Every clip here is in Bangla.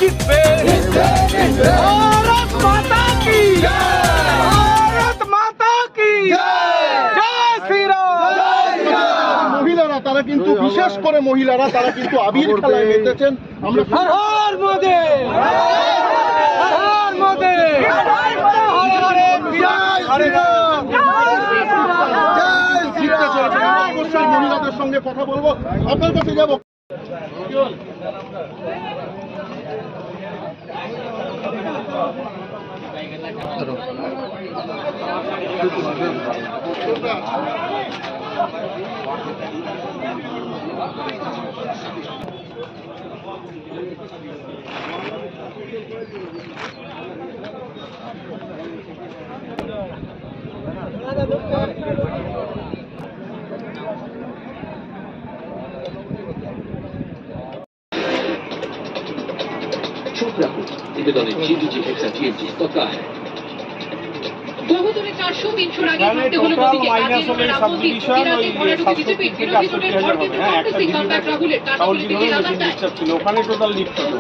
जितबे भारत माता की भारत माता की जय श्री राम। মহিলারা তারা কিন্তু বিশেষ করে মহিলারা তারা কিন্তু আবির খেলায় মেতেছেন। আমরা हर हर मोदी हर हर मोदी জিততে চলেছে। অবশ্যই মহিলাদের সঙ্গে কথা বলবো, আপনার কাছে যাবো। निवेदन जीडीजी के साथ टीएमजी तत्काल है। বহুদূরে 400-300 আগে থাকতে হলো মোদিকে কাটিয়ে ওঠার রামমন্দির বিরাজে ভরাডুবি বিজেপির বিরোধী জোটের ভোটকেন্দ্র কংগ্রেসে কামব্যাক রাহুলের টাটাগুলি থেকে লাগাতার ওখানে টোটাল লিফট হতো।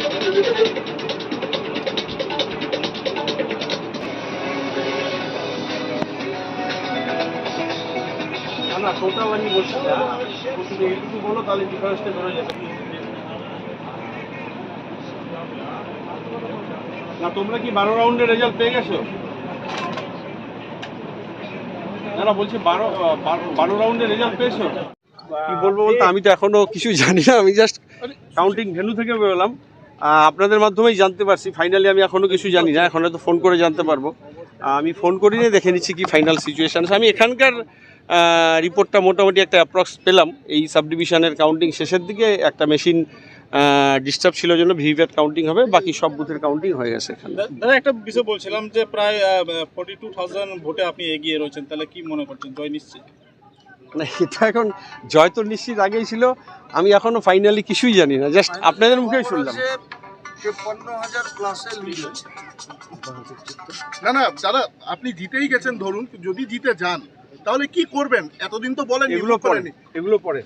না টোটাল আমি বলছি না, শুধু এইটুকু বলো তাহলে ডিফারেন্সটা ধরে যাবে। না তোমরা কি 12 রাউন্ডের রেজাল্ট পেয়ে গেছো? না বলছি 12 রাউন্ডের রেজাল্ট পেয়েছো? কি বলবো বলতে আমি তো এখনো কিছু জানি না, আমি জাস্ট কাউন্টিং ভেন্যু থেকে বেরোলাম, আপনাদের মাধ্যমেই জানতে পারছি। ফাইনালি আমি এখনো কিছু জানি না, এখন হয়তো ফোন করে জানতে পারবো। আমি ফোন করিনি, দেখে নিচ্ছি কি ফাইনাল সিচুয়েশান। আমি এখানকার রিপোর্টটা মোটামুটি একটা অ্যাপ্রক্স পেলাম। এই সাব ডিভিশনের কাউন্টিং শেষের দিকে একটা মেশিন ডিস্টার্ব ছিল জন্য ভিভিপ্যাট কাউন্টিং হবে, বাকি সব বুথের কাউন্টিং হয়ে গেছে। এখানে দাদা একটা বিষয় বলছিলাম যে প্রায় 42,000 ভোটে আপনি এগিয়ে রয়েছেন, তাহলে কি মনে করছেন জয় নিশ্চিত? না এটা এখন জয় তো নিশ্চিত আগেই ছিল, আমি এখনো ফাইনালি কিছুই জানি না, জাস্ট আপনাদের মুখেই শুনলাম। 53,000 প্লাসের লিড। না দাদা, আপনি জিতেই গেছেন, ধরুন যদি জিতে যান তাহলে কি করবেন? এতদিন তো বলেন এগুলো পরে